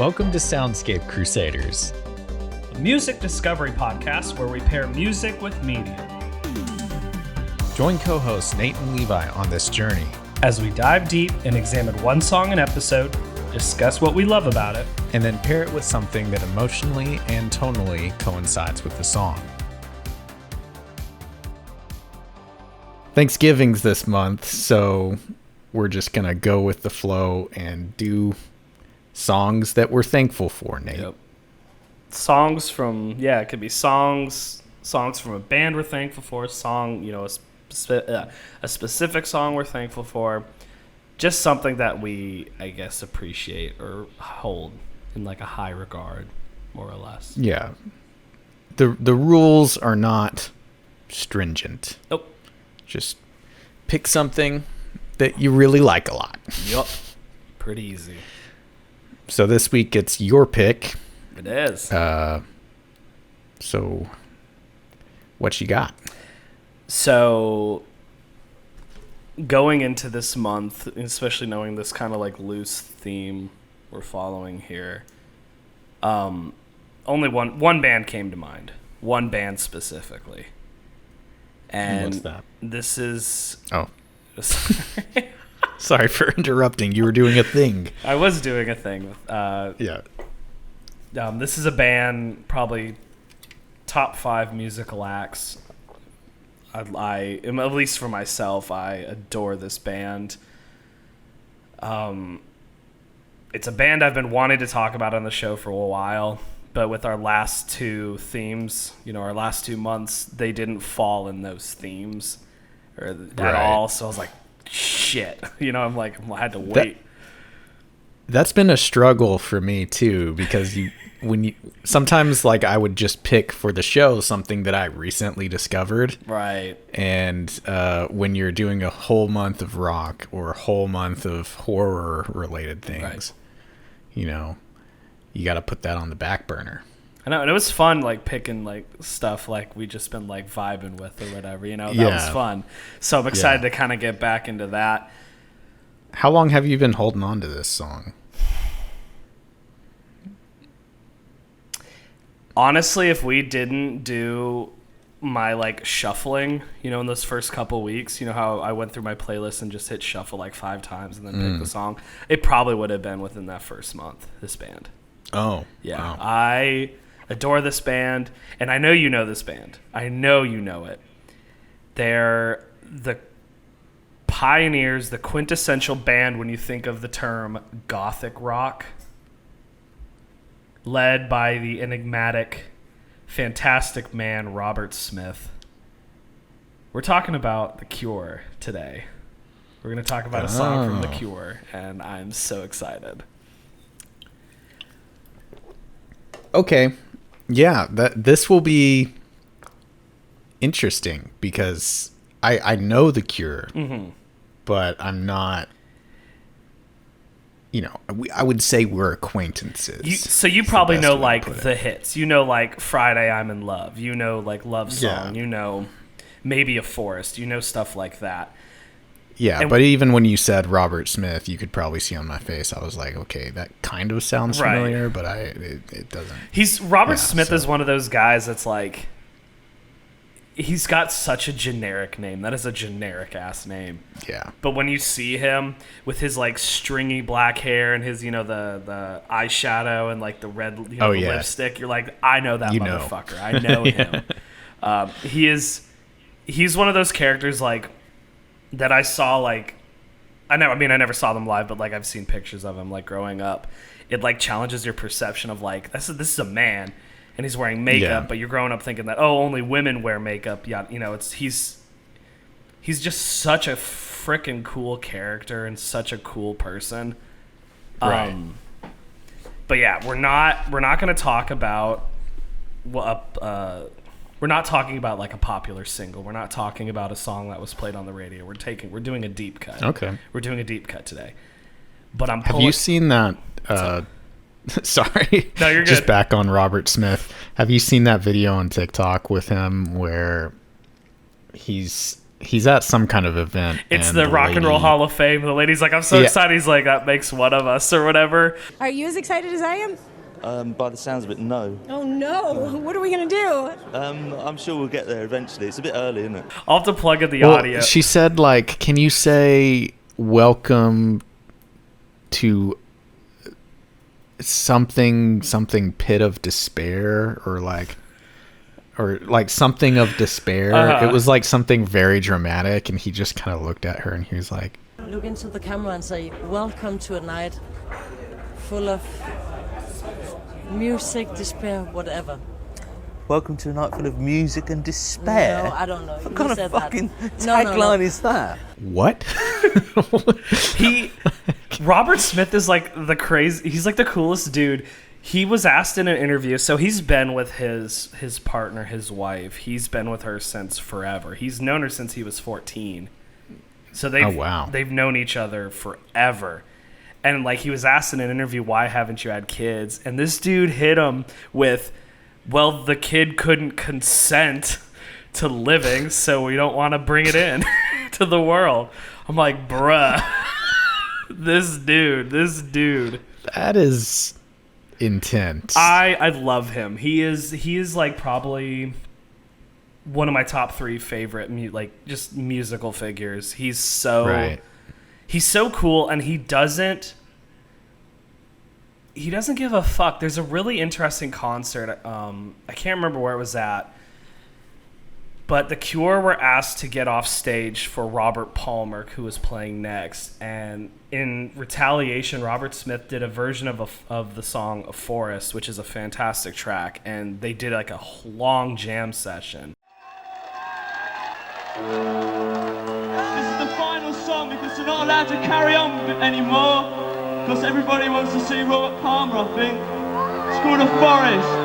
Welcome to Soundscape Crusaders, a music discovery podcast where we pair music with media. Join co-hosts Nate and Levi on this journey as we dive deep and examine one song an episode, discuss what we love about it, and then pair it with something that emotionally and tonally coincides with the song. Thanksgiving's this month, so we're just going to go with the flow and do songs that we're thankful for, Nate. Yep. Songs from, it could be songs from a band we're thankful for, a specific song we're thankful for, just something that we, I guess, appreciate or hold in like a high regard, more or less. Yeah. The rules are not stringent. Nope. Just pick something that you really like a lot. Yup. Pretty easy. So this week it's your pick. It is. So what you got? So going into this month, especially knowing this kind of like loose theme we're following here, only one band came to mind. One band specifically. And what's that? This is... Oh. Sorry for interrupting. You were doing a thing. I was doing a thing. Yeah. This is a band, probably top 5 musical acts. I at least for myself, I adore this band. It's a band I've been wanting to talk about on the show for a while, but with our last 2 themes, our last 2 months, they didn't fall in those themes at all. So I was like, shit. I'm like, I had to wait. That's been a struggle for me too, because sometimes like I would just pick for the show something that I recently discovered. Right. And when you're doing a whole month of rock or a whole month of horror related things, you got to put that on the back burner. I know, and it was fun, like, picking, like, stuff, like, we just been, like, vibing with or whatever, that was fun. So I'm excited to kind of get back into that. How long have you been holding on to this song? Honestly, if we didn't do my, like, shuffling, in those first couple weeks, how I went through my playlist and just hit shuffle, like, 5 times and then pick the song, it probably would have been within that first month, this band. Oh. Yeah. Wow. I adore this band, and I know you know this band. I know you know it. They're the pioneers, the quintessential band when you think of the term gothic rock, led by the enigmatic, fantastic man Robert Smith. We're talking about The Cure today. We're going to talk about a song from The Cure, and I'm so excited. Okay. Yeah, this will be interesting because I know The Cure, but I'm not, I would say we're acquaintances. So you probably know, like, the hits. Like, Friday, I'm in Love. Like, Love Song. Yeah. Maybe A Forest. Stuff like that. Yeah, but even when you said Robert Smith, you could probably see on my face, I was like, okay, that kind of sounds familiar, but it doesn't. Robert Smith is one of those guys that's like, he's got such a generic name. That is a generic ass name. Yeah. But when you see him with his like stringy black hair and his, the eyeshadow and like the red lipstick, you're like, I know that motherfucker. I know him. He's one of those characters like, that I saw, like, I never saw them live, but, like, I've seen pictures of him, like, growing up. It, like, challenges your perception of, like, this is a man, and he's wearing makeup, but you're growing up thinking that, only women wear makeup. Yeah, he's just such a freaking cool character and such a cool person. Right. But, yeah, we're not going to talk about we're not talking about like a popular single. We're not talking about a song that was played on the radio. We're doing a deep cut. Okay. We're doing a deep cut today. But Have you seen that? Sorry. No, you're good. Just back on Robert Smith. Have you seen that video on TikTok with him where he's he's at some kind of event. It's the Rock and Roll Hall of Fame. The lady's like, I'm so excited. He's like, that makes one of us or whatever. Are you as excited as I am? By the sounds of it, no. Oh no! What are we gonna do? I'm sure we'll get there eventually. It's a bit early, isn't it? I'll have to plug in the audio. She said, like, can you say welcome to something pit of despair, or like something of despair? It was like something very dramatic, and he just kind of looked at her and he was like, look into the camera and say, welcome to a night full of music, despair, whatever. Welcome to a night full of music and despair? No, I don't know. What kind of fucking tagline is that? What? Robert Smith is like he's like the coolest dude. He was asked in an interview, so he's been with his partner, his wife. He's been with her since forever. He's known her since he was 14. So they've known each other forever. And like he was asked in an interview, why haven't you had kids? And this dude hit him with, well, the kid couldn't consent to living, so we don't want to bring it in to the world. I'm like, bruh, this dude. That is intense. I love him. He is like probably one of my top 3 favorite just musical figures. He's so cool, and he doesn't give a fuck. There's a really interesting concert. I can't remember where it was at, but The Cure were asked to get off stage for Robert Palmer, who was playing next. And in retaliation, Robert Smith did a version of the song "A Forest," which is a fantastic track. And they did like a long jam session. This is the final song because we're not allowed to carry on with it anymore. Because everybody wants to see Robert Palmer, I think. It's called "A Forest."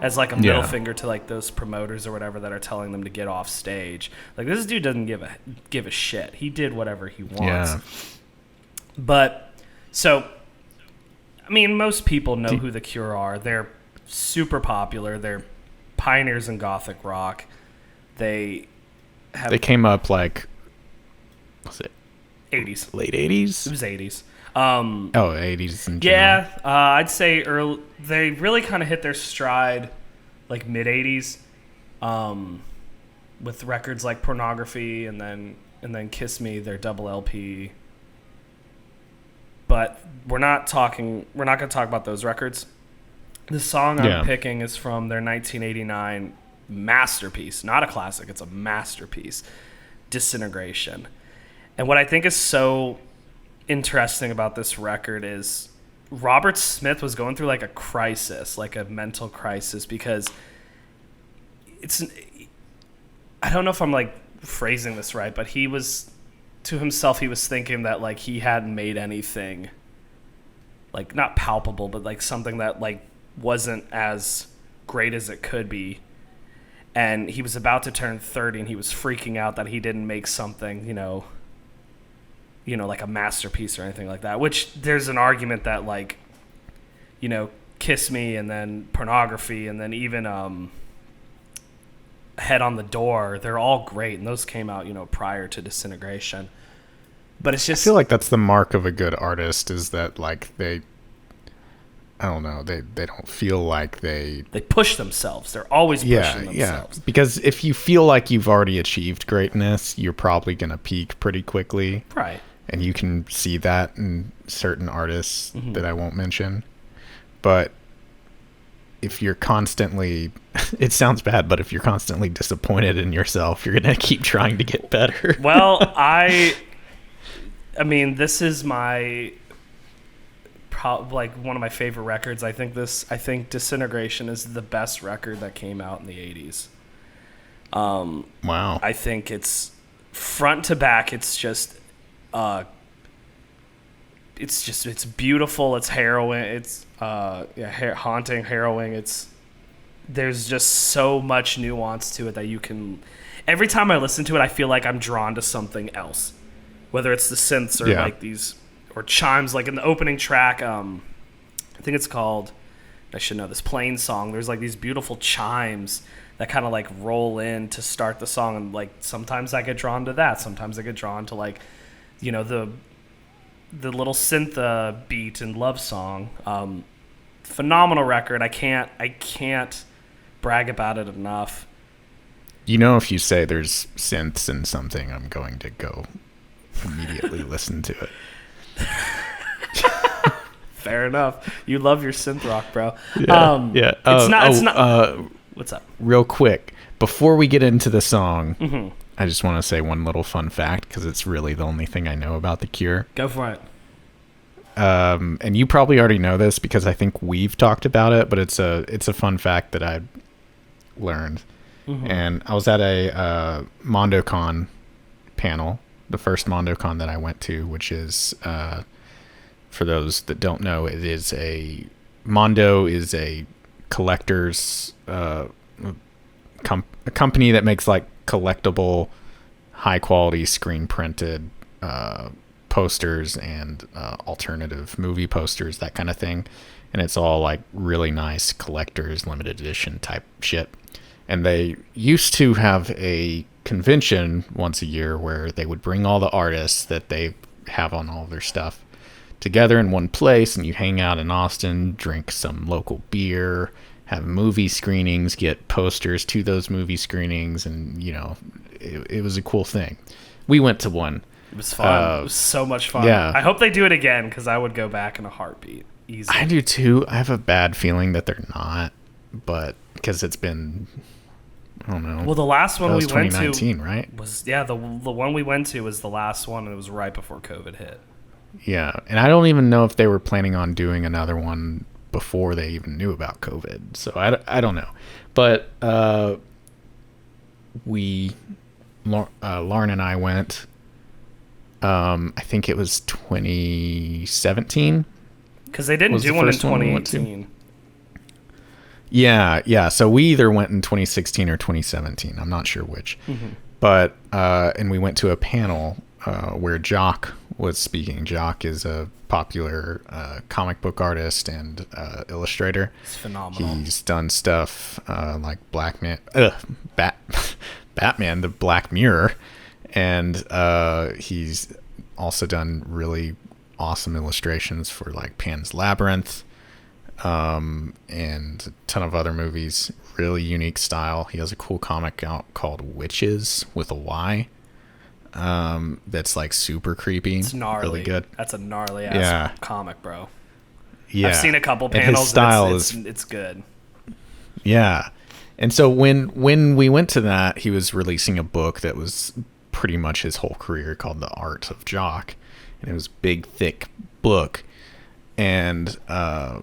As like a middle finger to like those promoters or whatever that are telling them to get off stage. Like, this dude doesn't give a shit. He did whatever he wants. Yeah. But so, I mean, most people know who The Cure are. They're super popular. They're pioneers in gothic rock. They came up like, was it 80s, late 80s? It was 80s. 80s in general. Yeah, I'd say early. They really kind of hit their stride like mid 80s, with records like Pornography and then Kiss Me, their double LP. But we're not going to talk about those records. The song I'm picking is from their 1989 masterpiece, not a classic. It's a masterpiece, Disintegration. And what I think is so interesting about this record is Robert Smith was going through like a crisis, like a mental crisis, because I don't know if I'm like phrasing this right, but he was thinking that like he hadn't made anything like not palpable, but like something that like wasn't as great as it could be. And he was about to turn 30 and he was freaking out that he didn't make something, like a masterpiece or anything like that, which there's an argument that like, Kiss Me and then Pornography and then even Head on the Door, they're all great. And those came out, prior to Disintegration. But it's just, I feel like that's the mark of a good artist, is that like they don't feel like they push themselves. They're always pushing themselves. Yeah. Because if you feel like you've already achieved greatness, you're probably going to peak pretty quickly. Right. And you can see that in certain artists that I won't mention. But if you're constantly, it sounds bad, but if you're constantly disappointed in yourself, you're going to keep trying to get better. Well, I mean, this is my, like one of my favorite records. I think Disintegration is the best record that came out in the 80s. Wow. I think it's front to back. It's just It's beautiful. It's harrowing. It's haunting, harrowing. There's just so much nuance to it that you can. Every time I listen to it, I feel like I'm drawn to something else, whether it's the synths or like these or chimes. Like in the opening track, I think it's called. I should know this Plain Song. There's like these beautiful chimes that kind of like roll in to start the song, and like sometimes I get drawn to that. Sometimes I get drawn to like, you know, the little synth beat and love song. Phenomenal record. I can't brag about it enough. You know, if you say there's synths in something, I'm going to go immediately listen to it. Fair enough. You love your synth rock, bro. Yeah. It's not. What's up? Real quick, before we get into the song, I just want to say one little fun fact because it's really the only thing I know about The Cure. Go for it. And you probably already know this because I think we've talked about it, but it's a fun fact that I learned. And I was at a MondoCon panel, the first MondoCon that I went to, which is, for those that don't know, Mondo is a collector's a company that makes like collectible, high quality screen printed posters and alternative movie posters, that kind of thing. And it's all like really nice collector's limited edition type shit. And they used to have a convention once a year where they would bring all the artists that they have on all of their stuff together in one place, and you hang out in Austin, drink some local beer, have movie screenings, get posters to those movie screenings, and you know, it was a cool thing. We went to one. It was fun. It was so much fun. Yeah. I hope they do it again because I would go back in a heartbeat. Easy. I do too. I have a bad feeling that they're not, but because it's been, I don't know. Well, the last one we went to 2019, right? Was the one we went to was the last one, and it was right before COVID hit. Yeah, and I don't even know if they were planning on doing another one before they even knew about COVID. So I don't know. But Lauren and I went, I think it was 2017. Because they didn't do one in 2018. Yeah. So we either went in 2016 or 2017. I'm not sure which. But, and we went to a panel where Jock was speaking. Jock is a popular comic book artist and illustrator. It's phenomenal. He's done stuff like Batman, the Black Mirror, and he's also done really awesome illustrations for like Pan's Labyrinth and a ton of other movies. Really unique style. He has a cool comic out called Witches with a Y. That's like super creepy. It's gnarly. Really good. That's a gnarly ass comic, bro. Yeah. I've seen a couple panels. And his style it's good. Yeah. And so when we went to that, he was releasing a book that was pretty much his whole career called The Art of Jock. And it was a big, thick book. And I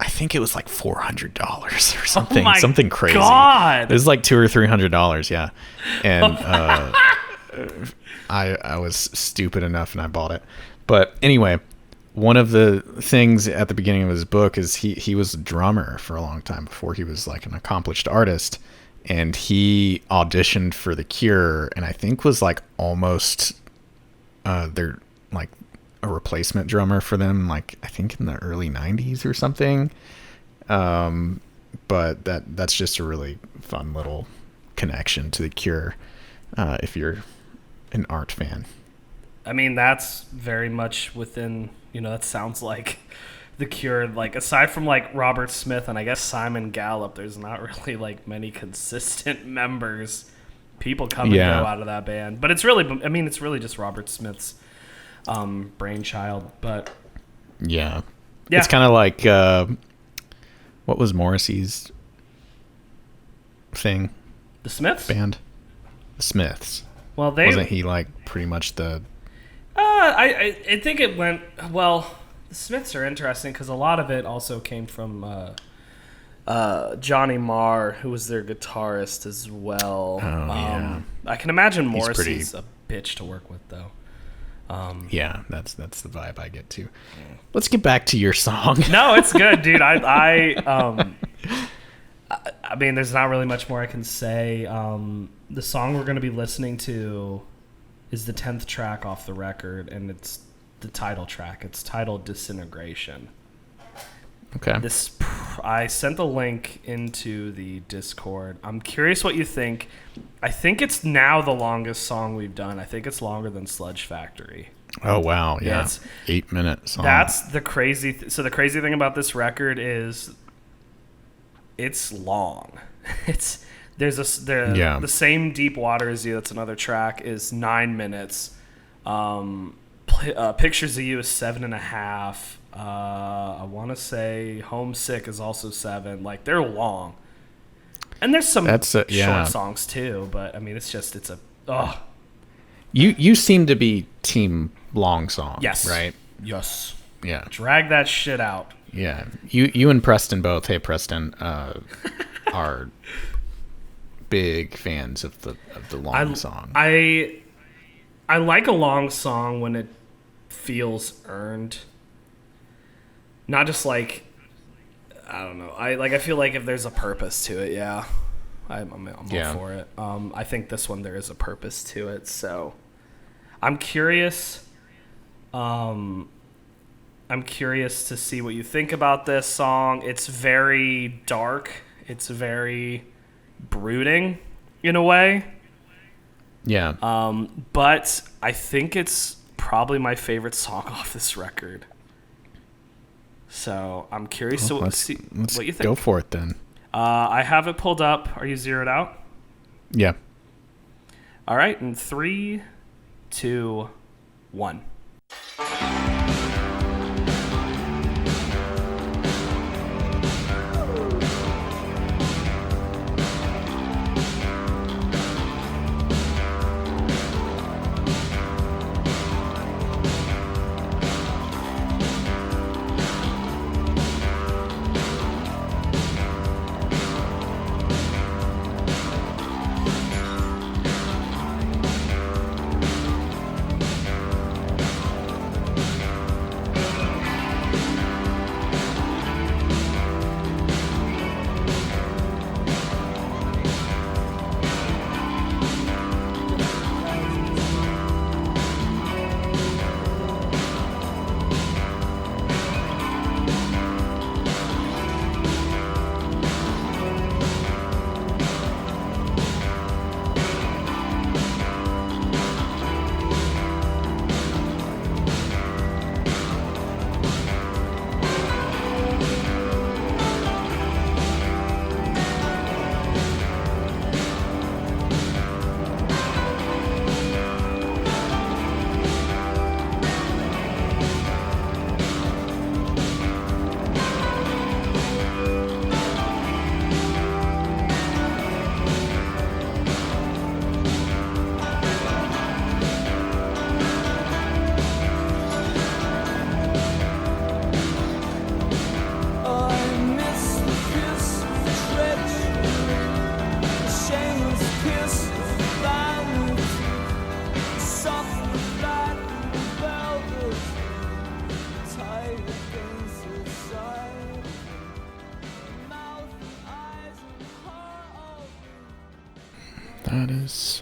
think it was like $400 or something. Oh my something crazy. God. It was like $200 or $300, yeah. And I was stupid enough and I bought it. But anyway, one of the things at the beginning of his book is he was a drummer for a long time before he was like an accomplished artist. And he auditioned for The Cure and I think was like almost they're like a replacement drummer for them, like I think in the early 90s or something. But that's just a really fun little connection to The Cure if you're an art fan. I mean, that's very much within, that sounds like The Cure. Like, aside from, like, Robert Smith and I guess Simon Gallup, there's not really, like, many consistent members. People come and go out of that band. But it's really just Robert Smith's brainchild. But yeah. It's kind of like, what was Morrissey's thing? The Smiths? Band? The Smiths. Well, wasn't he like pretty much the... I think it went... Well, the Smiths are interesting because a lot of it also came from Johnny Marr, who was their guitarist as well. Oh, yeah. I can imagine Morrissey's a bitch to work with, though. Yeah, that's the vibe I get too. Let's get back to your song. No, it's good, dude. I mean, there's not really much more I can say. The song we're going to be listening to is the 10th track off the record, and it's the title track. It's titled Disintegration. Okay. I sent the link into the Discord. I'm curious what you think. I think it's now the longest song we've done. I think it's longer than Sludge Factory. Oh, wow. Yeah. It's 8-minute song. That's the crazy... So the crazy thing about this record is it's long. The Same Deep Water as You, that's another track, is 9 minutes. Pictures of You is 7.5. I want to say Homesick is also 7. Like, they're long. And there's some short songs too, but I mean, it's a You seem to be team long song. Yes. Right? Yes. Yeah. Drag that shit out. Yeah. You and Preston both, hey Preston, are big fans of the long song. I like a long song when it feels earned. Not just like, I don't know. I feel like if there's a purpose to it, yeah, I'm all for it. I think this one there is a purpose to it, so I'm curious. I'm curious to see what you think about this song. It's very dark. It's very brooding in a way. Yeah. But I think it's probably my favorite song off this record. So I'm curious to see what you think. Go for it then. I have it pulled up. Are you zeroed out? Yeah. All right. In 3, 2, 1.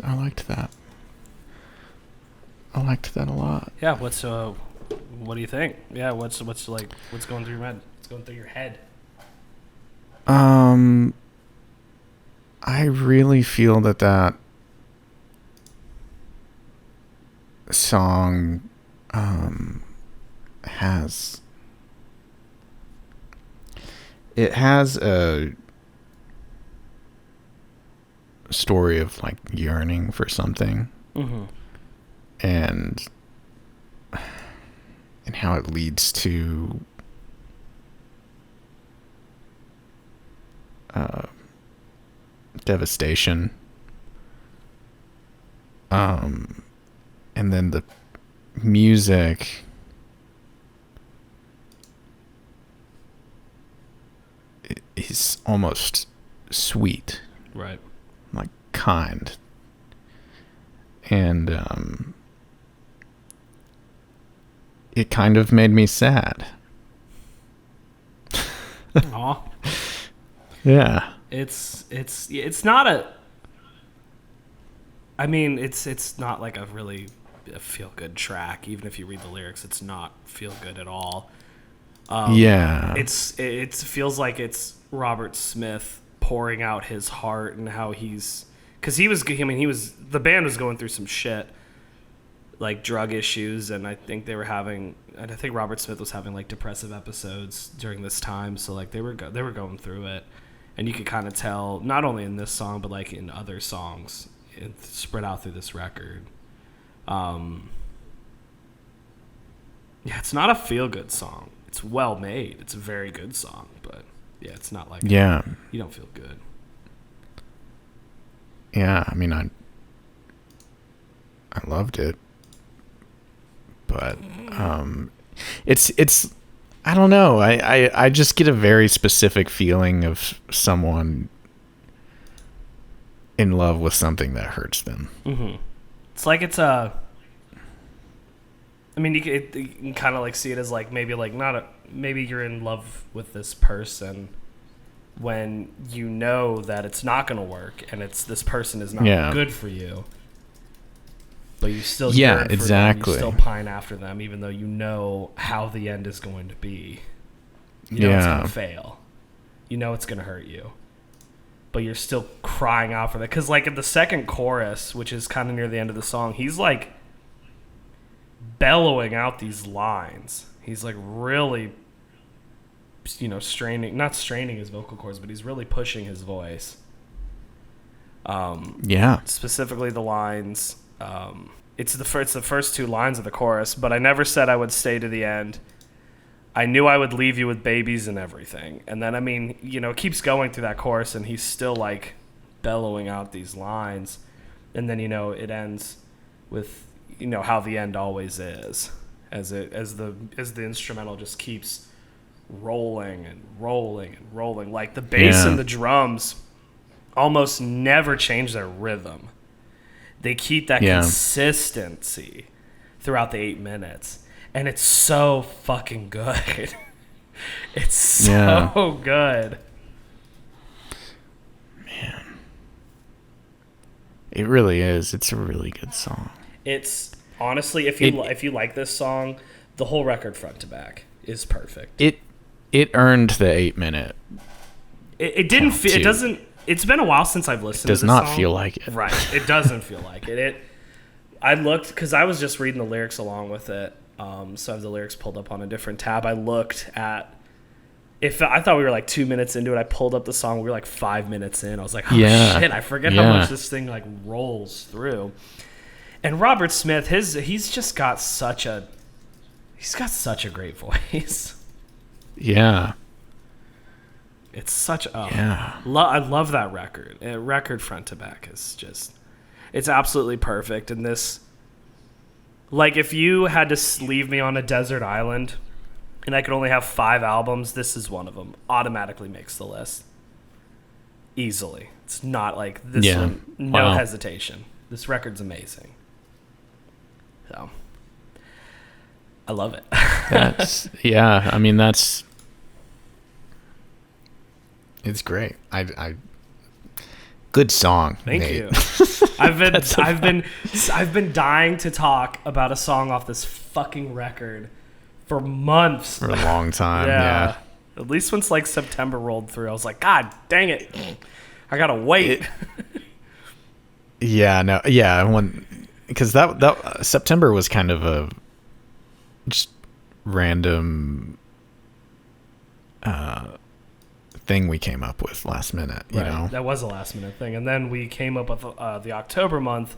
I liked that. I liked that a lot. Yeah. What do you think? Yeah. What's going through your head? What's going through your head? I really feel that song has a story of like yearning for something. Mm-hmm. and how it leads to devastation, and then the music is almost sweet, right? Like kind, and it kind of made me sad. Aw. Yeah. It's not a. I mean, it's not like a really feel good track. Even if you read the lyrics, it's not feel good at all. Yeah. It feels like it's Robert Smith pouring out his heart and how because the band was going through some shit, like drug issues, and I think Robert Smith was having like depressive episodes during this time, so like they were going through it, and you could kind of tell not only in this song but like in other songs spread out through this record. Yeah, it's not a feel good song. It's well made. It's a very good song, but yeah, it's not like you don't feel good. Yeah, I mean, I loved it, but it's I don't know. I just get a very specific feeling of someone in love with something that hurts them. Mm-hmm. It's like it's a. I mean, you can kind of like see it as like maybe you're in love with this person when you know that it's not going to work and this person is not good for you, but you still yearn for them, you still pine after them, even though you know how the end is going to be. You know it's going to fail. You know it's going to hurt you, but you're still crying out for that. Because like in the second chorus, which is kind of near the end of the song, he's like bellowing out these lines. He's like really, not straining his vocal cords, but he's really pushing his voice. Specifically the lines. It's the first two lines of the chorus. But I never said I would stay to the end. I knew I would leave you with babies and everything. And then, I mean, it keeps going through that chorus, and he's still like bellowing out these lines. And then, it ends with how the end always is, as the instrumental just keeps rolling and rolling and rolling. Like the bass and the drums almost never change their rhythm. They keep that consistency throughout the 8 minutes, and it's so fucking good. It's so good. Man, it really is. It's a really good song. It's honestly, if you like this song, the whole record front to back is perfect. It earned the 8 minute. It didn't feel. It doesn't. It's been a while since I've listened to this song. Does not feel like it. Right. It doesn't feel like it. I looked because I was just reading the lyrics along with it. So I have the lyrics pulled up on a different tab. I looked at. I thought we were like 2 minutes into it. I pulled up the song. We were like 5 minutes in. I was like, oh shit! I forget how much this thing like rolls through. And Robert Smith, he's got such a great voice. Yeah. It's such I love that record. Record front to back is just, it's absolutely perfect. And this, like, if you had to leave me on a desert island and I could only have 5 albums, this is one of them. Automatically makes the list. Easily. It's not like this one, no hesitation. This record's amazing. So, I love it. I mean, it's great. Good song. Thank Nate. you. I've been dying to talk about a song off this fucking record for months. For a long time. Yeah. At least once like September rolled through, I was like, God dang it, I gotta wait. Because that September was kind of a just random thing we came up with last minute, you know? That was a last minute thing. And then we came up with the October month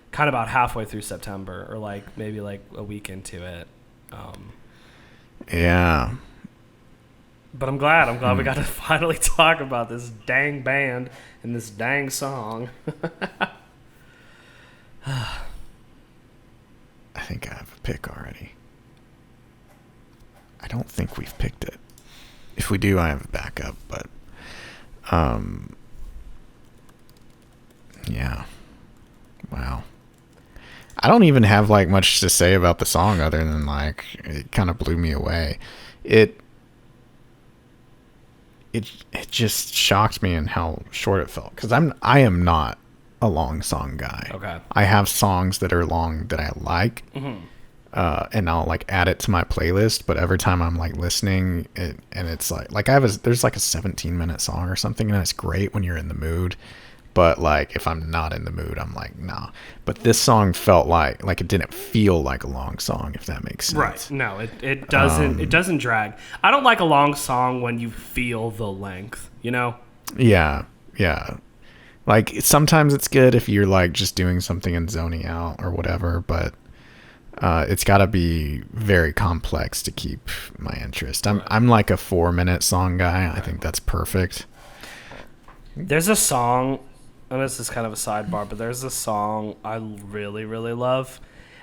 kind of about halfway through September, or like maybe like a week into it. But I'm glad we got to finally talk about this dang band and this dang song. I think I have a pick already. I don't think we've picked it. If we do, I have a backup, but yeah. Wow. I don't even have like much to say about the song other than like it kind of blew me away. It just shocked me in how short it felt, because I am not a long song guy. Okay. I have songs that are long that I like, and I'll like add it to my playlist. But every time I'm like listening, it's like there's like a 17-minute song or something, and it's great when you're in the mood. But like if I'm not in the mood, I'm like, nah. But this song felt like it didn't feel like a long song, if that makes sense. Right. No, it doesn't. It doesn't drag. I don't like a long song when you feel the length. You know. Yeah. Yeah. Like sometimes it's good if you're like just doing something and zoning out or whatever, but it's got to be very complex to keep my interest. I'm like a 4-minute song guy. I think that's perfect. There's a song, and this is kind of a sidebar, but there's a song I really, really love,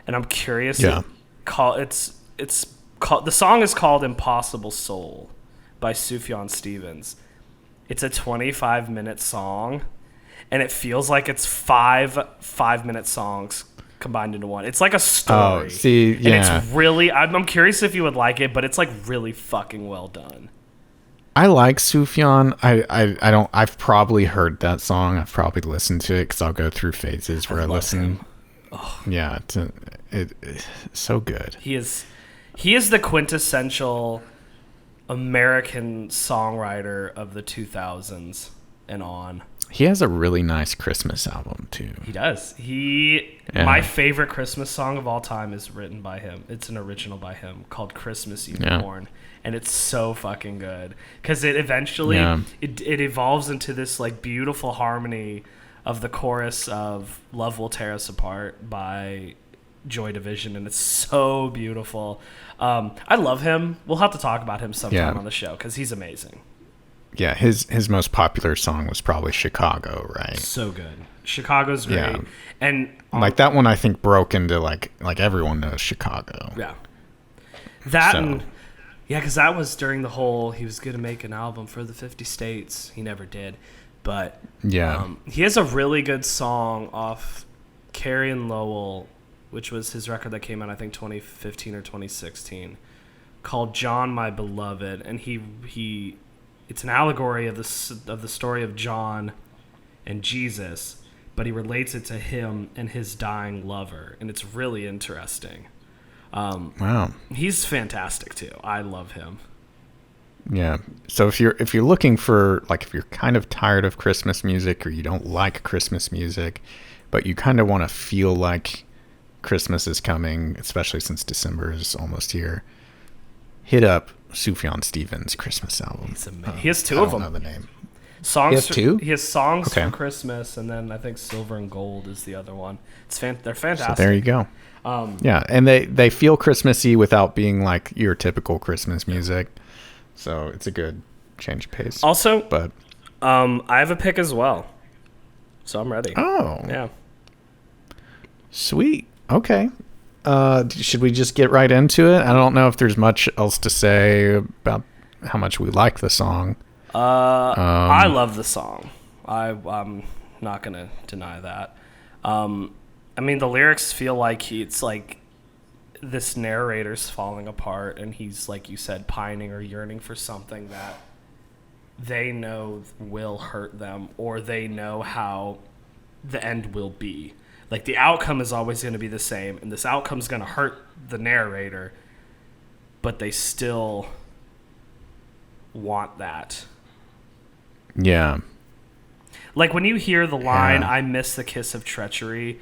and I'm curious. Yeah. It's called, the song is called "Impossible Soul" by Sufjan Stevens. It's a 25-minute song, and it feels like it's five-minute songs combined into one. It's like a story. Oh, see, yeah. And it's really, I'm curious if you would like it, but it's like really fucking well done. I like Sufjan. I don't. I've probably heard that song. I've probably listened to it because I'll go through phases where I listen. Oh. Yeah, it's so good. He is the quintessential American songwriter of the 2000s and on. He has a really nice Christmas album too. He does. My favorite Christmas song of all time is written by him. It's an original by him called "Christmas Unicorn." Yeah. And it's so fucking good because it eventually it evolves into this like beautiful harmony of the chorus of "Love Will Tear Us Apart" by Joy Division, and it's so beautiful. I love him. We'll have to talk about him sometime on the show because he's amazing. Yeah, his most popular song was probably "Chicago," right? So good. Chicago's great, and like that one I think broke into like everyone knows Chicago. Yeah, that and. Yeah, because that was during the whole, he was going to make an album for the 50 states. He never did. But he has a really good song off Carrie and Lowell, which was his record that came out, I think, 2015 or 2016, called "John, My Beloved." And it's an allegory of the story of John and Jesus, but he relates it to him and his dying lover. And it's really interesting. Wow, he's fantastic too. I love him. Yeah. So if you're looking for, like, if you're kind of tired of Christmas music or you don't like Christmas music, but you kind of want to feel like Christmas is coming, especially since December is almost here, hit up Sufjan Stevens' Christmas album. He has two of them. I don't know the name. Songs. He has two? He has songs for Christmas, and then I think Silver and Gold is the other one. They're fantastic. So there you go. Yeah, and they feel Christmassy without being like your typical Christmas music. So it's a good change of pace. Also, but I have a pick as well. So I'm ready. Oh. Yeah. Sweet. Okay. Should we just get right into it? I don't know if there's much else to say about how much we like the song. I love the song. I'm not going to deny that. I mean, the lyrics feel like it's like this narrator's falling apart, and he's, like you said, pining or yearning for something that they know will hurt them, or they know how the end will be. Like, the outcome is always going to be the same, and this outcome's going to hurt the narrator, but they still want that. Yeah. Like, when you hear the line, "I miss the kiss of treachery,"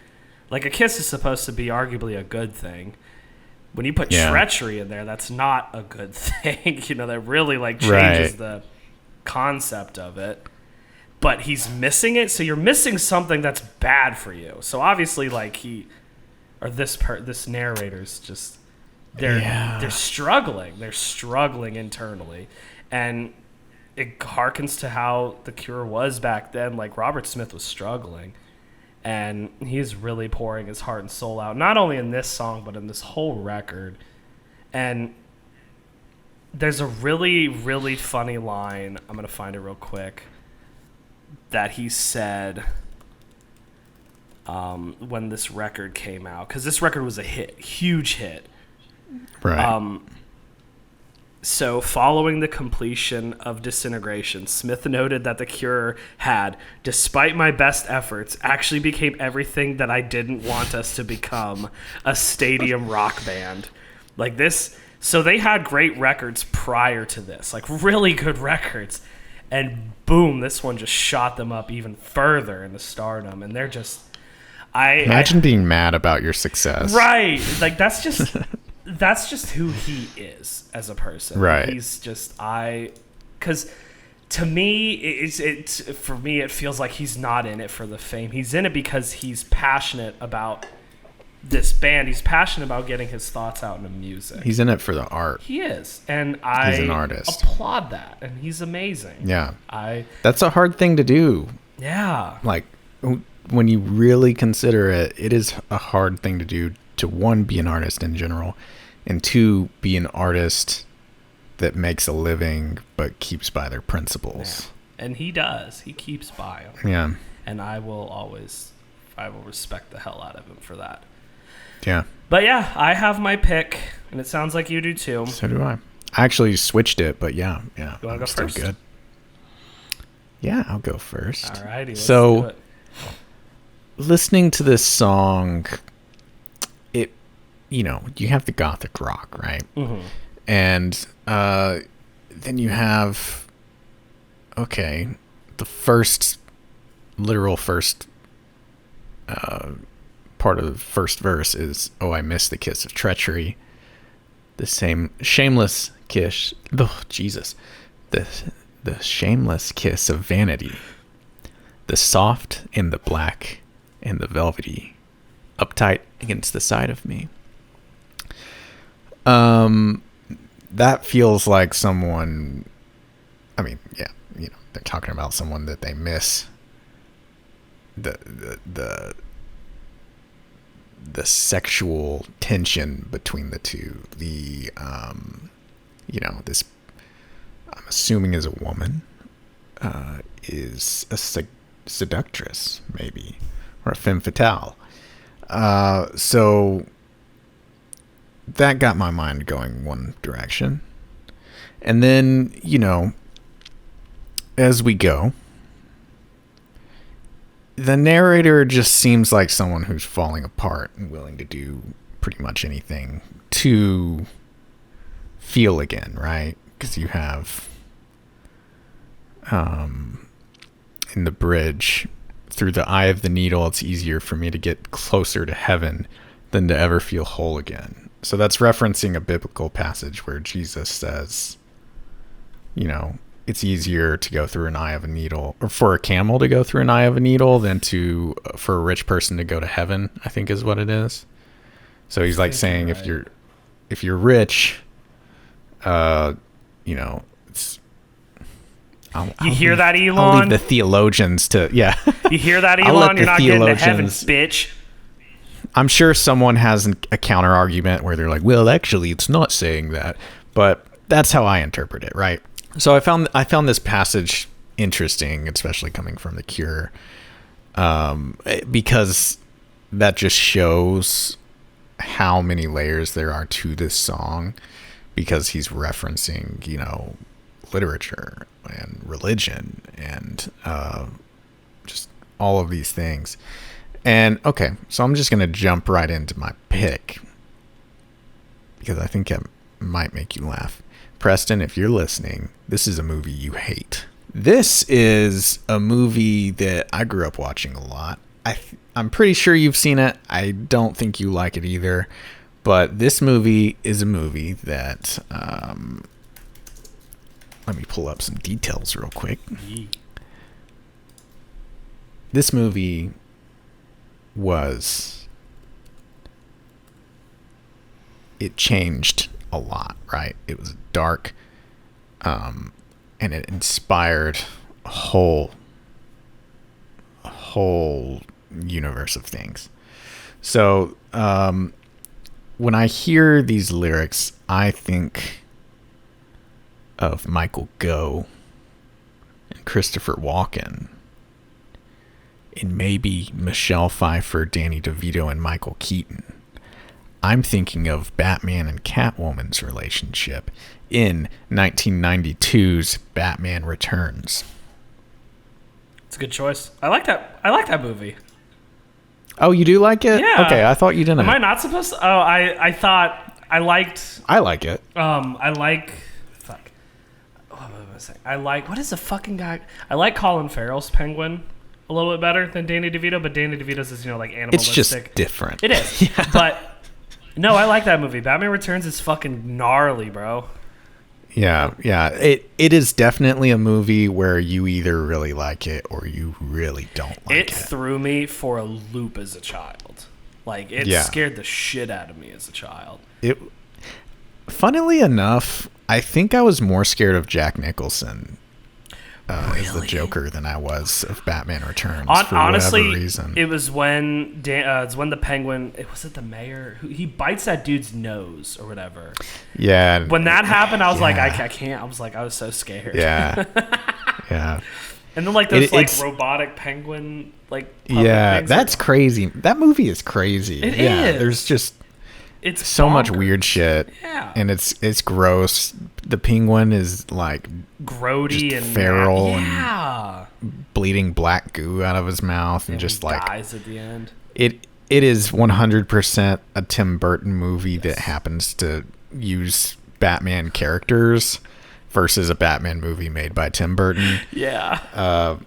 like, a kiss is supposed to be arguably a good thing. When you put treachery in there, that's not a good thing. You know, that really, like, changes the concept of it. But he's missing it, so you're missing something that's bad for you. So obviously, like, this narrator's just, they're struggling. They're struggling internally. And it harkens to how The Cure was back then. Like, Robert Smith was struggling. And he's really pouring his heart and soul out, not only in this song, but in this whole record. And there's a really, really funny line. I'm going to find it real quick. That he said, when this record came out, because this record was a hit, huge hit. Right. So following the completion of Disintegration, Smith noted that The Cure had, despite my best efforts, actually became everything that I didn't want us to become, a stadium rock band. Like this, so they had great records prior to this, like really good records. And boom, this one just shot them up even further into stardom. And they're just... Imagine being mad about your success. Right. Like, that's just who he is as a person. Right. He's just... Because to me, for me, it feels like he's not in it for the fame. He's in it because he's passionate about this band. He's passionate about getting his thoughts out into music. He's in it for the art. He is. And he's an artist. Applaud that. And he's amazing. Yeah. That's a hard thing to do. Yeah. Like, when you really consider it, it is a hard thing to do to, one, be an artist in general, and two, be an artist that makes a living but keeps by their principles. Yeah. And he does. He keeps by them. Yeah. And I will respect the hell out of him for that. Yeah. But yeah, I have my pick, and it sounds like you do too. So do I. I actually switched it, but yeah. You want to go still first? Good. Yeah, I'll go first. Alrighty, let's do it. Listening to this song, you have the gothic rock, right? Mm-hmm. And then you have, the literal first part of the first verse is, "Oh, I miss the kiss of treachery, the same shameless kiss." Oh, Jesus, the shameless kiss of vanity, the soft and the black and the velvety, uptight against the side of me. That feels like someone. I mean, yeah, they're talking about someone that they miss. The sexual tension between the two. This, I'm assuming is a woman, is a seductress, maybe, or a femme fatale. So that got my mind going one direction. And then, as we go, the narrator just seems like someone who's falling apart and willing to do pretty much anything to feel again, right? Because you have in the bridge, "Through the eye of the needle, it's easier for me to get closer to heaven than to ever feel whole again." So that's referencing a biblical passage where Jesus says, it's easier to go through an eye of a needle, or for a camel to go through an eye of a needle, than for a rich person to go to heaven, I think is what it is. So he's like saying, right, if you're rich, it's... You hear that, Elon? I'll leave the theologians to... Yeah. You hear that, Elon? You're not getting to heaven, bitch. I'm sure someone has a counter argument where they're like, well, actually, it's not saying that. But that's how I interpret it, right? So I found this passage interesting, especially coming from The Cure, because that just shows how many layers there are to this song, because he's referencing, literature and religion and just all of these things. And okay, so I'm just going to jump right into my pick because I think it might make you laugh. Preston, if you're listening, this is a movie you hate. This is a movie that I grew up watching a lot. I'm pretty sure you've seen it. I don't think you like it either. But this movie is a movie that... let me pull up some details real quick. This movie it changed a lot, right? It was dark, and it inspired a whole universe of things. So when I hear these lyrics, I think of Michael Gough and Christopher Walken and maybe Michelle Pfeiffer, Danny DeVito, and Michael Keaton. I'm thinking of Batman and Catwoman's relationship in 1992's Batman Returns. It's a good choice. I like that movie. Oh, you do like it? Yeah. Okay, I thought you didn't. Am I not supposed to? Oh, I thought I liked. I like it. I like. Fuck. What was I saying? I like. What is the fucking guy? I like Colin Farrell's Penguin a little bit better than Danny DeVito, but Danny DeVito's is, like animalistic. It's just different. It is. Yeah. But no, I like that movie. Batman Returns is fucking gnarly, bro. Yeah. It is definitely a movie where you either really like it or you really don't like it. It threw me for a loop as a child. Like, it scared the shit out of me as a child. Funnily enough, I think I was more scared of Jack Nicholson as the Joker than I was of Batman Returns. Honestly, whatever reason. It was when the Penguin. Was it the mayor? He bites that dude's nose or whatever. Yeah. When that happened, I was like, I can't. I was so scared. Yeah. Yeah. And then those robotic penguin things, that's crazy. That movie is crazy. It is. There's just it's so bonkers. much weird shit. Yeah. And it's gross. The penguin is like grody and feral and bleeding black goo out of his mouth and just like dies at the end. It is 100% a Tim Burton movie that happens to use Batman characters versus a Batman movie made by Tim Burton. Yeah.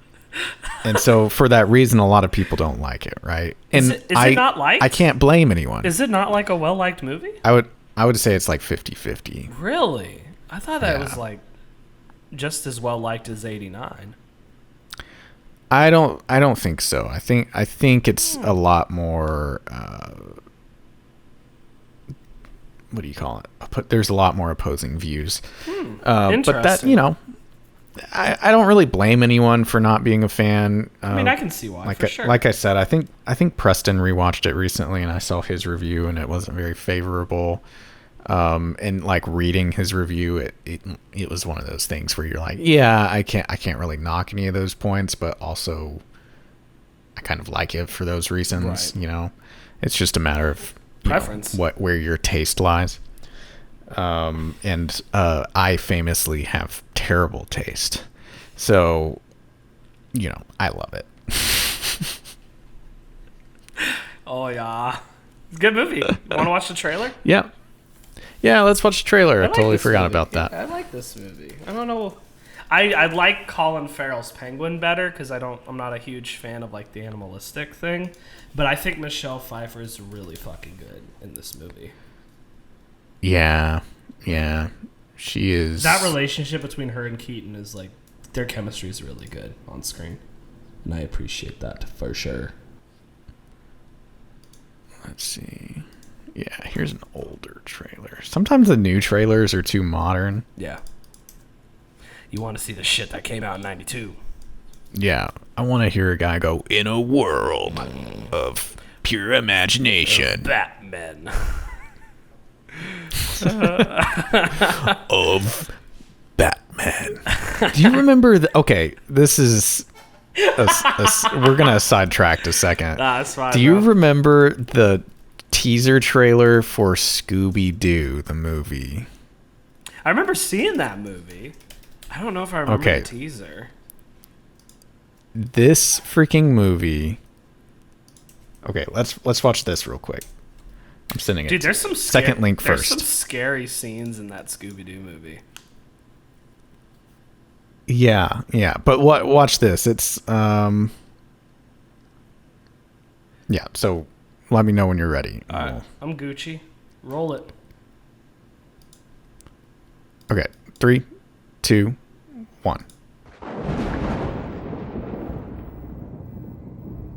And so for that reason, a lot of people don't like it, right? And is it not liked? I can't blame anyone. Is it not like a well-liked movie? I would say it's like 50-50. Really? I thought that was like just as well-liked as 89. I don't think so. I think it's a lot more what do you call it? There's a lot more opposing views. But that, I don't really blame anyone for not being a fan. I mean, I can see why. For sure. Like I said, I think Preston rewatched it recently, and I saw his review, and it wasn't very favorable. And like reading his review, it was one of those things where you're like, yeah, I can't really knock any of those points, but also I kind of like it for those reasons. Right. It's just a matter of preference, where your taste lies. And I famously have terrible taste, so I love it. Oh yeah, good movie. Want to watch the trailer? Yeah, let's watch the trailer. I totally forgot about that. I like this movie. I don't know. I like Colin Farrell's Penguin better because I'm not a huge fan of like the animalistic thing, but I think Michelle Pfeiffer is really fucking good in this movie. Yeah, she is. That relationship between her and Keaton is like, their chemistry is really good on screen, and I appreciate that for sure. Let's see. Yeah, here's an older trailer. Sometimes the new trailers are too modern. Yeah. You want to see the shit that came out in 92. Yeah, I want to hear a guy go, in a world of pure imagination. Batman. Of Batman. Do you remember okay, this is we're gonna sidetrack a second. That's fine. Do you remember the teaser trailer for Scooby-Doo the movie? I remember seeing that movie. I don't know if I remember the teaser. This freaking movie. Okay, let's watch this real quick. I'm sending it. Dude, there's some second link first. There's some scary scenes in that Scooby-Doo movie. Yeah. But watch this. It's yeah. So let me know when you're ready. All right. I'm Gucci. Roll it. Okay. 3, 2, 1.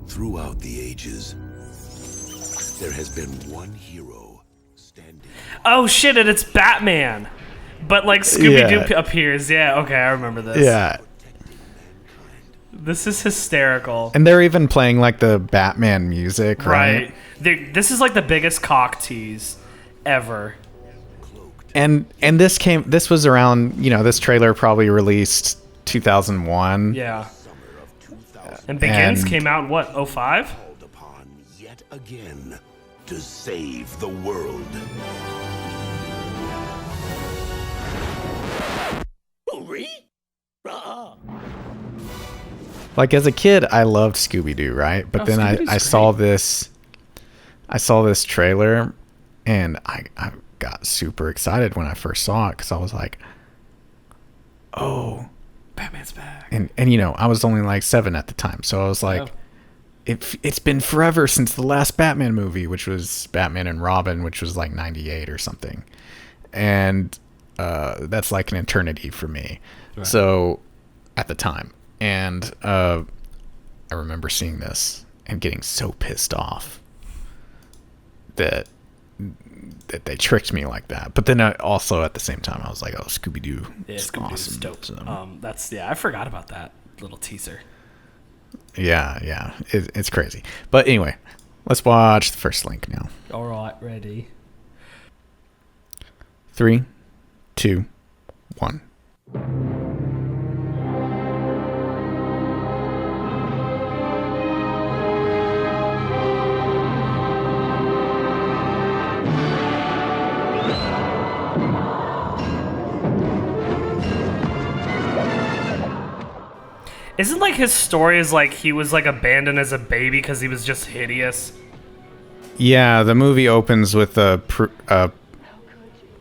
Throughout the ages, there has been one hero standing. Oh shit! And it's Batman, but like Scooby-Doo appears. Yeah. Okay, I remember this. Yeah. This is hysterical. And they're even playing like the Batman music, right? This is like the biggest cock tease ever. And this was around, this trailer probably released 2001. Yeah. And Begins came out in what, 05? Called upon yet again to save the world. Like as a kid, I loved Scooby-Doo, right? But then I saw this trailer, and I got super excited when I first saw it because I was like, oh, Batman's back. And you know, I was only like 7 at the time, so I was like, it's been forever since the last Batman movie, which was Batman and Robin, which was like 98 or something, and that's like an eternity for me. Right. So at the time, and I remember seeing this and getting so pissed off that they tricked me like that. But then I also at the same time I was like, oh, Scooby-Doo, it's awesome. Dope. So. I forgot about that little teaser. Yeah, it's crazy. But anyway, let's watch the first link now. All right, ready. 3, 2, 1. Isn't like his story is like he was like abandoned as a baby because he was just hideous? Yeah, the movie opens with a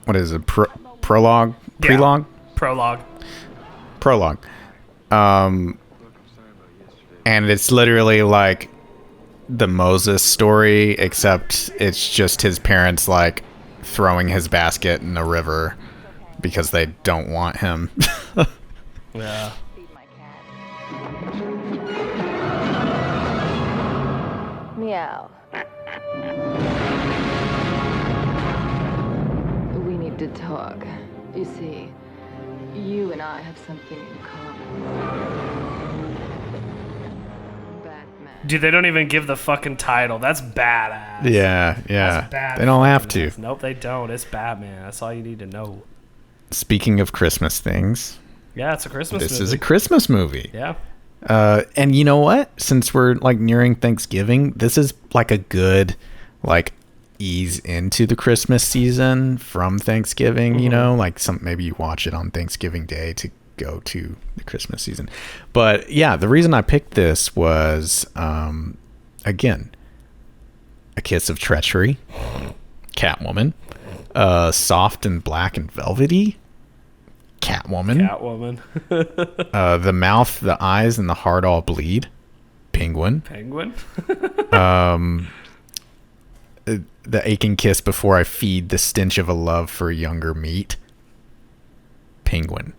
what is it? Prologue? Prelogue? Prologue. Prologue. And it's literally like the Moses story, except it's just his parents like throwing his basket in a river because they don't want him. Yeah. Meow. We need to talk. You see, you and I have something in common. Batman. Dude, they don't even give the fucking title. That's badass. Yeah. That's bad. They don't have to. Nope, they don't. It's Batman. That's all you need to know. Speaking of Christmas things. Yeah, it's a Christmas movie. This is a Christmas movie. Yeah. And you know what? Since we're like nearing Thanksgiving, this is like a good like ease into the Christmas season from Thanksgiving, you know, like maybe you watch it on Thanksgiving Day to go to the Christmas season. But yeah, the reason I picked this was, again, A Kiss of Treachery, Catwoman, Soft and Black and Velvety, Catwoman. The mouth, the eyes, and the heart all bleed. Penguin. The aching kiss before I feed the stench of a love for younger meat. Penguin.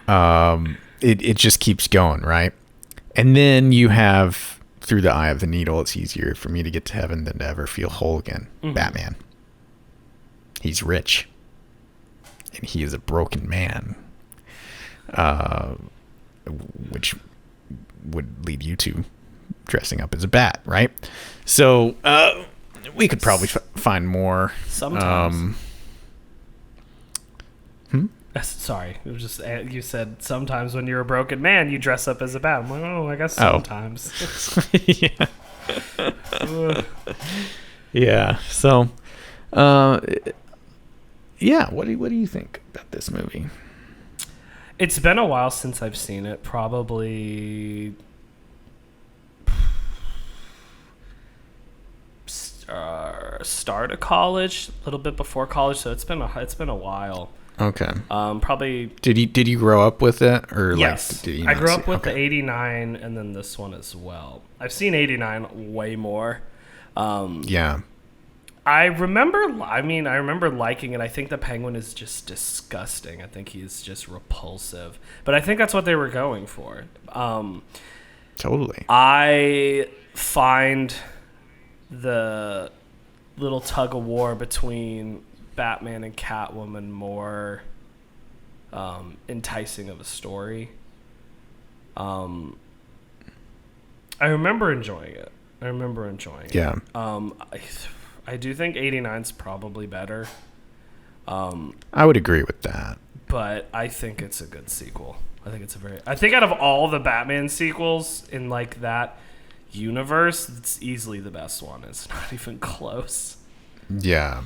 It just keeps going, right? And then you have Through the Eye of the Needle. It's easier for me to get to heaven than to ever feel whole again. Batman. He's rich. And he is a broken man, which would lead you to dressing up as a bat, right? So we could probably find more. Sometimes. Sorry, it was just you said sometimes when you're a broken man you dress up as a bat. I'm like, oh, I guess sometimes. Yeah. Yeah. So. Yeah, what do you think about this movie? It's been a while since I've seen it. Probably start of college, a little bit before college. So it's been a while. Okay. Probably. Did you grow up with it, or yes? Like, I grew up with the '89 and then this one as well. I've seen '89 way more. Yeah. I remember liking it. I think the Penguin is just disgusting. I think he's just repulsive. But I think that's what they were going for. Totally. I find the little tug of war between Batman and Catwoman more enticing of a story. I remember enjoying it. Yeah. I do think 89's probably better. I would agree with that. But I think it's a good sequel. I think out of all the Batman sequels in like that universe, it's easily the best one. It's not even close. Yeah.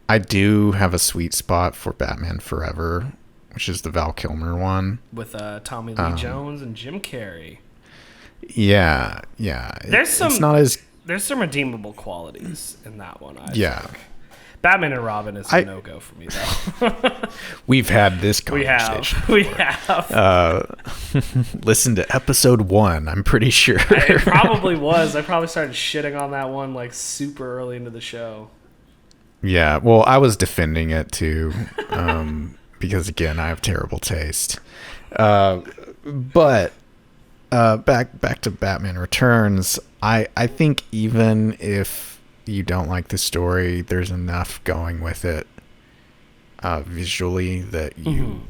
I do have a sweet spot for Batman Forever, which is the Val Kilmer one with Tommy Lee Jones and Jim Carrey. Yeah. There's some redeemable qualities in that one. I think. Batman and Robin is a no-go for me, though. We've had this conversation. We have. Listen to episode 1, I'm pretty sure. It probably was. I probably started shitting on that one like super early into the show. Yeah, well, I was defending it too, because again, I have terrible taste. But back to Batman Returns, I think even if you don't like the story, there's enough going with it visually that you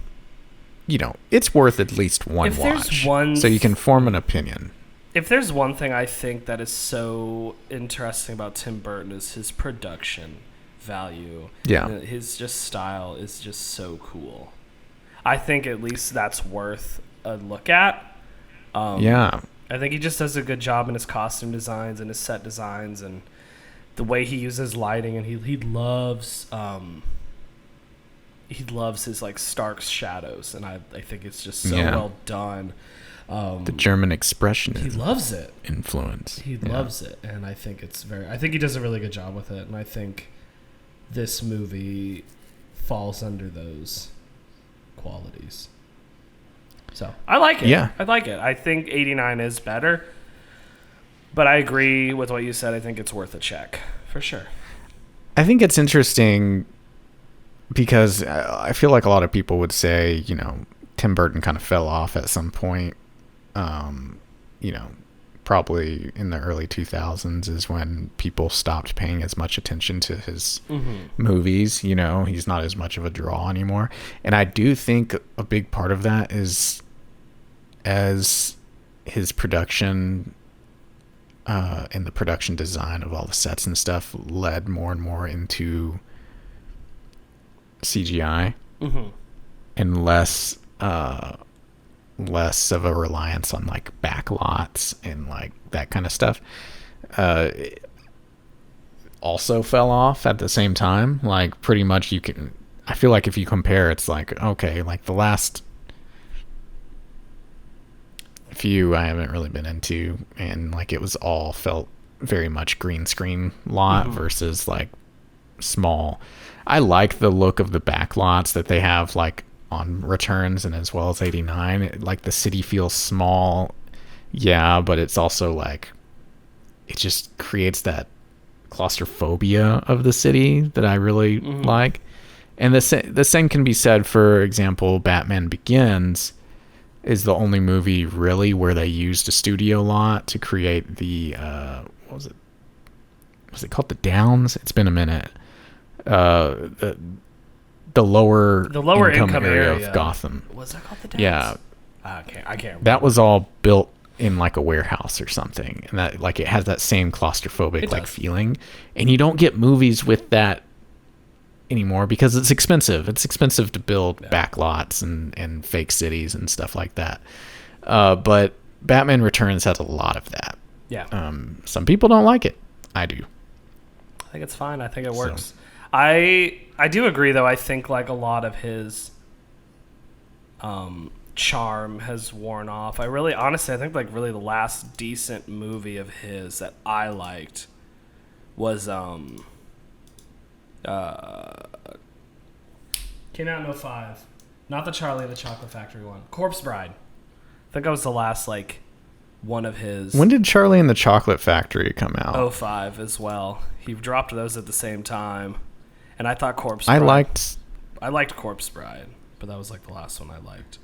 know it's worth at least one watch, so you can form an opinion. If there's one thing I think that is so interesting about Tim Burton is his production value. Yeah, his just style is just so cool. I think at least that's worth a look at. I think he just does a good job in his costume designs and his set designs and the way he uses lighting, and he loves his like stark shadows, and I think it's just so well done. The German expressionism. He loves it. Influence. He loves it, and I think he does a really good job with it, and I think this movie falls under those qualities. So I like it. Yeah, I like it. I think 89 is better. But I agree with what you said. I think it's worth a check, for sure. I think it's interesting because I feel like a lot of people would say, you know, Tim Burton kind of fell off at some point. You know, probably in the early 2000s is when people stopped paying as much attention to his movies. You know, he's not as much of a draw anymore. And I do think a big part of that is as his production... and the production design of all the sets and stuff led more and more into CGI and less of a reliance on like backlots and like that kind of stuff. Also fell off at the same time. Like pretty much I feel like if you compare, it's like, okay, like the last few I haven't really been into, and like it was all felt very much green screen lot versus like small. I like the look of the backlots that they have like on Returns and as well as 89. Like the city feels small, but it's also like it just creates that claustrophobia of the city that I really like. And the same can be said, for example, Batman Begins is the only movie really where they used a studio lot to create the what was it? Was it called the Downs? It's been a minute. The lower income area of Gotham. Was that called the Downs? Yeah. I can't remember. That was all built in like a warehouse or something, and that like it has that same claustrophobic like feeling, and you don't get movies with that anymore because it's expensive. It's expensive to build backlots and fake cities and stuff like that. But Batman Returns has a lot of that. Yeah. Some people don't like it. I do. I think it's fine. I think it works. I do agree though. I think like a lot of his charm has worn off. I think like really the last decent movie of his that I liked was came out in 2005. Not the Charlie and the Chocolate Factory one. Corpse Bride. I think that was the last like one of his. When did Charlie and the Chocolate Factory come out? 2005 as well. He dropped those at the same time. And I thought Corpse Bride. I liked Corpse Bride, but that was like the last one I liked.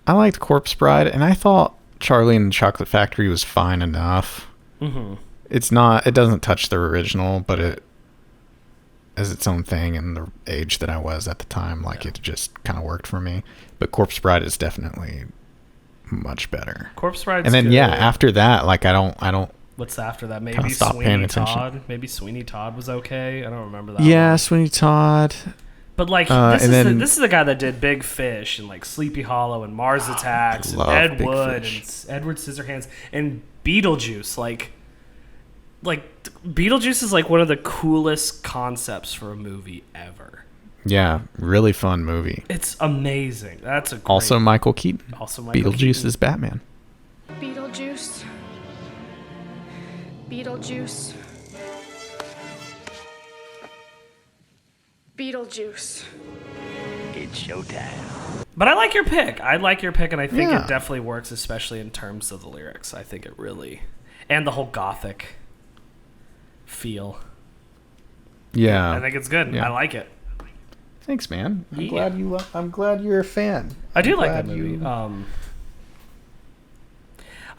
I liked Corpse Bride, and I thought Charlie and the Chocolate Factory was fine enough. It's not. It doesn't touch the original, but it as its own thing in the age that I was at the time. Like it just kind of worked for me. But Corpse Bride is definitely much better. Corpse Bride. And then after that, like I don't. What's after that? Maybe Sweeney Todd. Maybe Sweeney Todd was okay. I don't remember that. Yeah, one. Sweeney Todd. But like this is the guy that did Big Fish and like Sleepy Hollow and Mars Attacks and Ed Wood and Edward Scissorhands and Beetlejuice. Like Beetlejuice is like one of the coolest concepts for a movie ever. Yeah, really fun movie. It's amazing. That's a great also Michael Keaton. Beetlejuice Keaton. is Batman. Beetlejuice. Beetlejuice. Beetlejuice. It's showtime. But I like your pick. And I think it definitely works, especially in terms of the lyrics. I think it really, and the whole gothic feel. Yeah, I think it's good. Yeah. I like it. Thanks, man. I'm glad you're a fan. I do like that movie.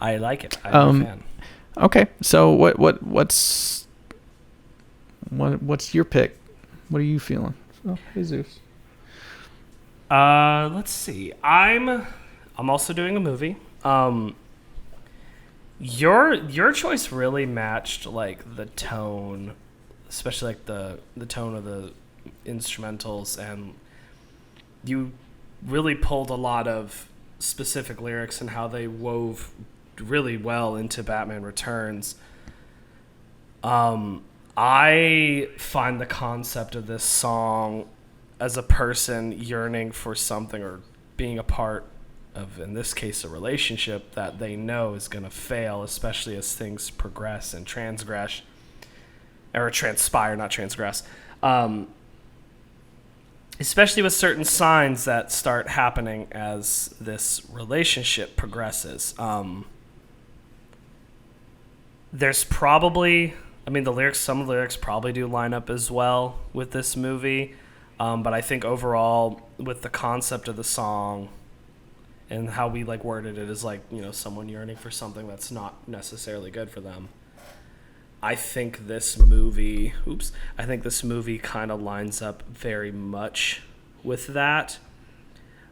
I like it. I'm a fan. Okay, so what's your pick? What are you feeling? Oh, Jesus. Let's see. I'm also doing a movie. Your choice really matched like the tone, especially like the tone of the instrumentals, and you really pulled a lot of specific lyrics and how they wove really well into Batman Returns. I find the concept of this song as a person yearning for something or being a part of, in this case, a relationship that they know is going to fail, especially as things progress and transpire, not transgress. Especially with certain signs that start happening as this relationship progresses. There's probably, some of the lyrics probably do line up as well with this movie. But I think overall, with the concept of the song and how we like worded it as like, someone yearning for something that's not necessarily good for them. I think this movie kind of lines up very much with that.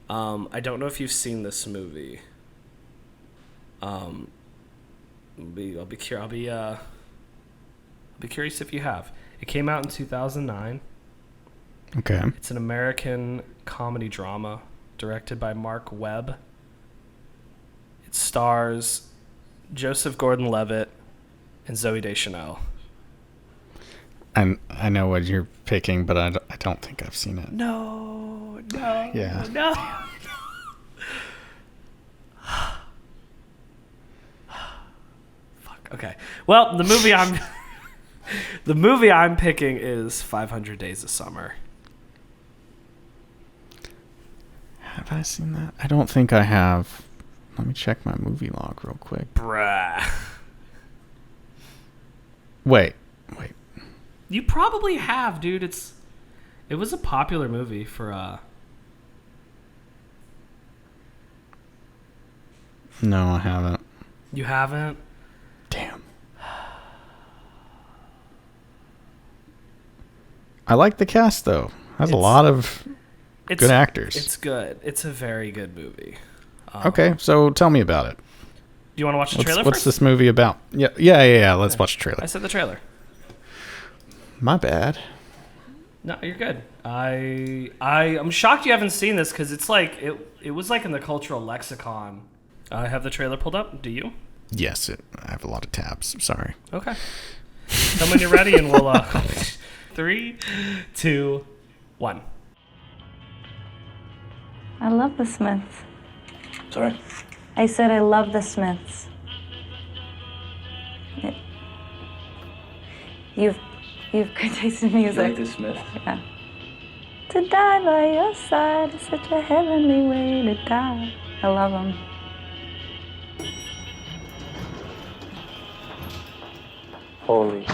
I don't know if you've seen this movie. I'll be curious if you have. It came out in 2009. Okay. It's an American comedy drama directed by Mark Webb. It stars Joseph Gordon-Levitt and Zooey Deschanel. I know what you're picking, but I don't think I've seen it. No. Yeah. Fuck. Okay. Well, the movie I'm picking is 500 Days of Summer. Have I seen that? I don't think I have. Let me check my movie log real quick. Bruh. Wait. You probably have, dude. It was a popular movie for No, I haven't. You haven't? Damn. I like the cast though. Has a lot of good actors. It's good. It's a very good movie. Okay, so tell me about it. Do you want to watch the trailer What's first? this movie about? Yeah. Let's watch the trailer. I said the trailer. My bad. No, you're good. I'm shocked you haven't seen this because it's like it was like in the cultural lexicon. I have the trailer pulled up. Do you? Yes, I have a lot of tabs. Sorry. Okay. Tell me when you're ready, and we'll 3, 2, 1. I love the Smiths. Sorry? I said I love the Smiths. You've good taste in music. You like the Smiths? Yeah. To die by your side is such a heavenly way to die. I love them. Holy.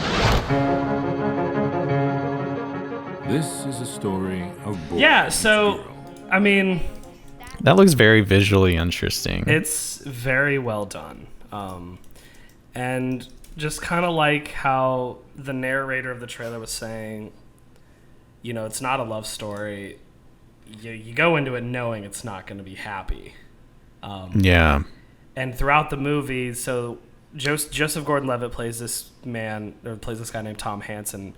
This is a story of boy. Yeah, so that looks very visually interesting. It's very well done. And just kind of like how the narrator of the trailer was saying, it's not a love story. You go into it knowing it's not going to be happy. Yeah. And throughout the movie, so Joseph Gordon-Levitt plays this guy named Tom Hansen,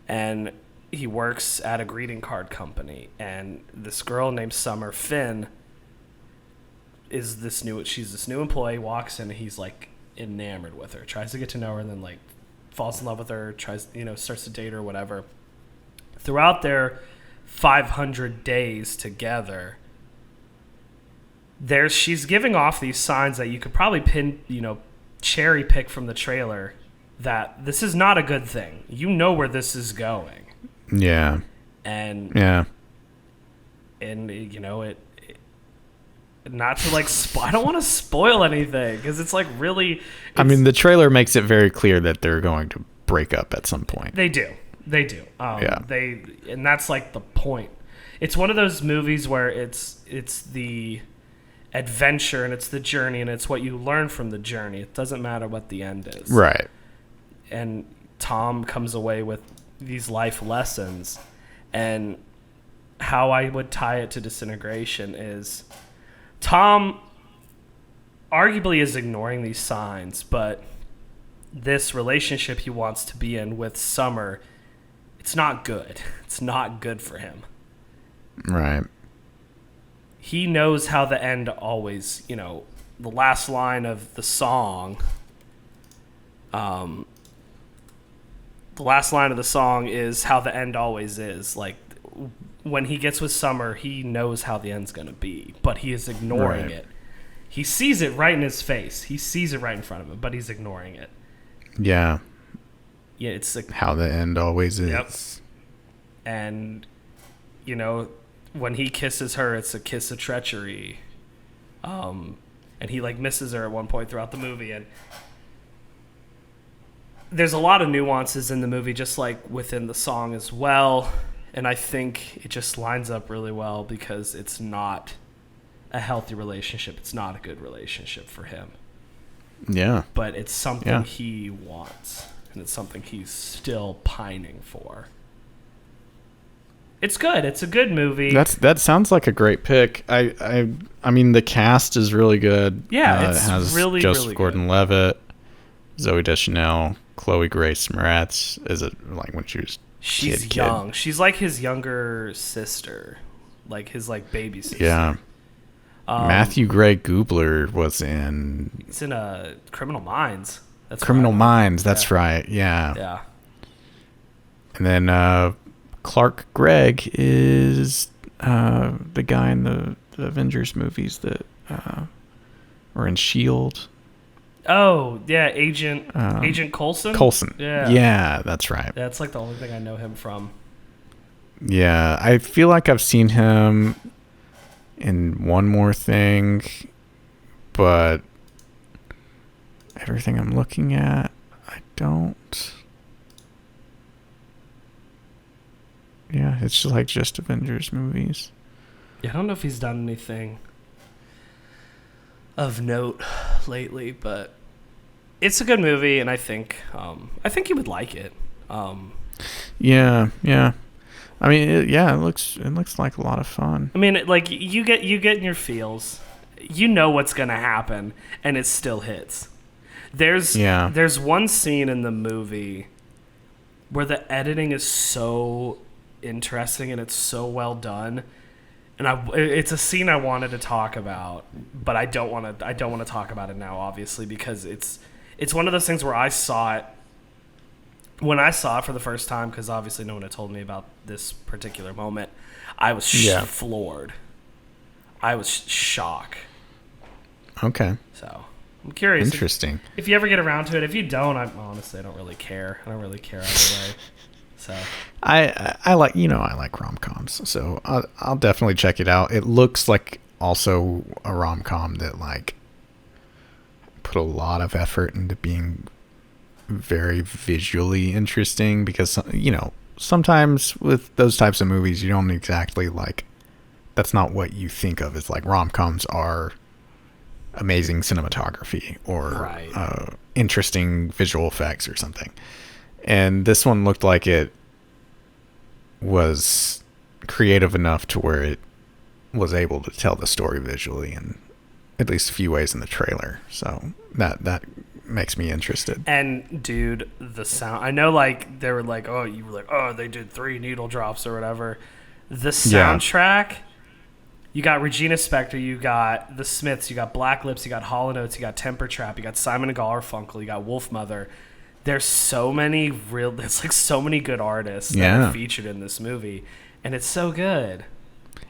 and he works at a greeting card company, and this girl named Summer Finn she's this new employee, walks in, and he's like enamored with her, tries to get to know her, and then like falls in love with her, starts to date her, whatever. Throughout their 500 days together, she's giving off these signs that you could probably cherry pick from the trailer that this is not a good thing. You know where this is going. Yeah. And it not to like I don't want to spoil anything because it's like really the trailer makes it very clear that they're going to break up at some point. They do. And that's like the point. It's one of those movies where it's the adventure and it's the journey and it's what you learn from the journey. It doesn't matter what the end is. Right. And Tom comes away with these life lessons, and how I would tie it to Disintegration is Tom arguably is ignoring these signs, but this relationship he wants to be in with Summer, it's not good. It's not good for him. Right. He knows how the end always, the last line of the song, is how the end always is. Like, when he gets with Summer, he knows how the end's going to be, but he is ignoring it. He sees it right in his face. He sees it right in front of him, but he's ignoring it. Yeah. Yeah, it's like, how the end always is. Yep. And, when he kisses her, it's a kiss of treachery. And he like misses her at one point throughout the movie, and there's a lot of nuances in the movie, just like within the song as well. And I think it just lines up really well because it's not a healthy relationship. It's not a good relationship for him. Yeah. But it's something he wants, and it's something he's still pining for. It's good. It's a good movie. That sounds like a great pick. I mean, the cast is really good. Yeah, it's it has really, Joseph really Gordon-Levitt, Zooey Deschanel, Chloe Grace Moretz. Is it like when she was She's young. Kid? She's like his younger sister, like his like baby sister. Yeah. Matthew Gray Gubler was in. It's in Criminal Minds. That's Criminal Minds. That's right. Yeah. Yeah. And then Clark Gregg is the guy in the Avengers movies that were in S.H.I.E.L.D. Oh, yeah, Agent Coulson? Coulson. Yeah, that's right. That's like the only thing I know him from. Yeah, I feel like I've seen him in One More Thing, but everything I'm looking at, I don't. Yeah, it's just Avengers movies. Yeah, I don't know if he's done anything of note lately, but it's a good movie, and I think you would like it. Yeah. I mean, it looks like a lot of fun. I mean, like you get in your feels, you know what's gonna happen, and it still hits. There's one scene in the movie where the editing is so interesting and it's so well done. And it's a scene I wanted to talk about, but I don't want to talk about it now, obviously, because it's one of those things where I saw it when I saw it for the first time, because obviously no one had told me about this particular moment. I was floored. I was shocked. Okay. So I'm curious. Interesting. If you ever get around to it, if you don't, I don't really care. I don't really care either way. So I like I like rom-coms, so I'll definitely check it out. It looks like also a rom-com that like put a lot of effort into being very visually interesting, because sometimes with those types of movies you don't exactly like, that's not what you think of as like rom-coms are amazing cinematography or interesting visual effects or something. And this one looked like it was creative enough to where it was able to tell the story visually in at least a few ways in the trailer. So that makes me interested. And dude, the sound. I know, like they were like, oh, you were like, oh, they did 3 needle drops or whatever. The soundtrack. You got Regina Spektor, you got The Smiths, you got Black Lips, you got Hall & Oates, you got Temper Trap, you got Simon and Garfunkel, you got Wolfmother. There's so many so many good artists that are featured in this movie, and it's so good.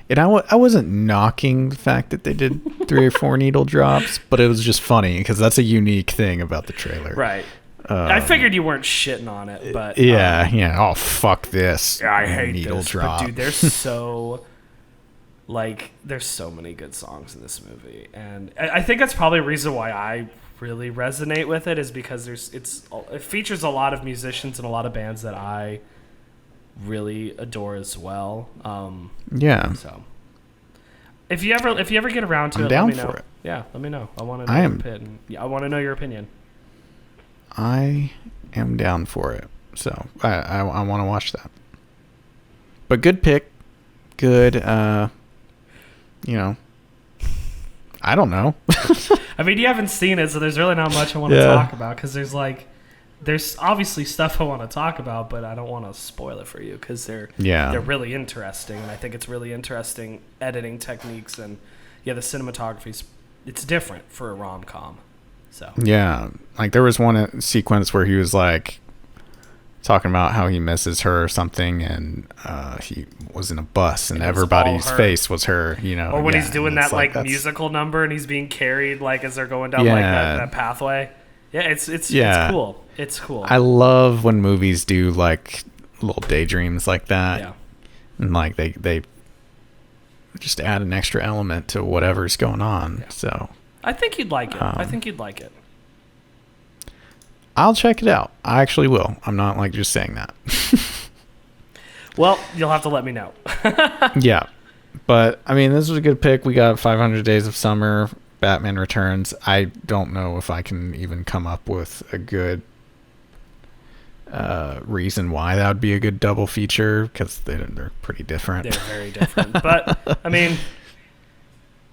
And I wasn't knocking the fact that they did 3 or 4 needle drops, but it was just funny because that's a unique thing about the trailer. Right. I figured you weren't shitting on it, but oh fuck this. I hate needle this, drop. but dude, there's so many good songs in this movie, and I think that's probably a reason why I really resonate with it is because it features a lot of musicians and a lot of bands that I really adore as well. So if you ever get around to I'm it, down let me know. for it. Yeah, let me know. I want to know I want to know your opinion. I am down for it. So I want to watch that. But good pick. Good I don't know. I mean, you haven't seen it, so there's really not much I want to talk about because there's obviously stuff I want to talk about, but I don't want to spoil it for you because they're really interesting, and I think it's really interesting editing techniques and the cinematography. It's different for a rom-com. So like there was one sequence where he was like talking about how he misses her or something, and he was in a bus and everybody's face was her, or when he's doing that like musical number and he's being carried like as they're going down like that pathway. It's cool. It's cool. I love when movies do like little daydreams like that, and like they just add an extra element to whatever's going on. So I think you'd like it. I'll check it out. I actually will. I'm not like just saying that. Well, you'll have to let me know. Yeah. But I mean, this was a good pick. We got 500 Days of Summer, Batman Returns. I don't know if I can even come up with a good reason why that would be a good double feature because they're pretty different. They're very different. But I mean,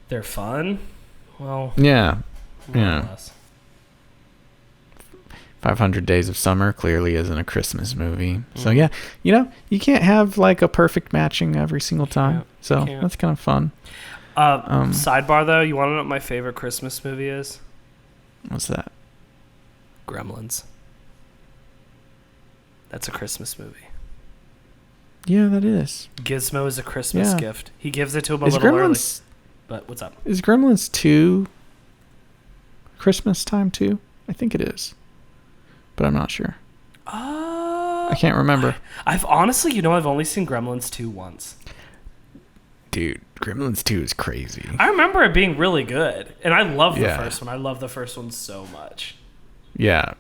they're fun. Well, yeah. 500 Days of Summer clearly isn't a Christmas movie. So yeah, you can't have like a perfect matching every single time. So that's kind of fun. Sidebar though, you want to know what my favorite Christmas movie is? What's that? Gremlins. That's a Christmas movie. Yeah, that is. Gizmo is a Christmas gift. He gives it to him a little early. But what's up? Is Gremlins 2 Christmas time too? I think it is. But I'm not sure. I can't remember. I've honestly, I've only seen Gremlins 2 once. Dude, Gremlins 2 is crazy. I remember it being really good. And I love the first one. I love the first one so much. Yeah.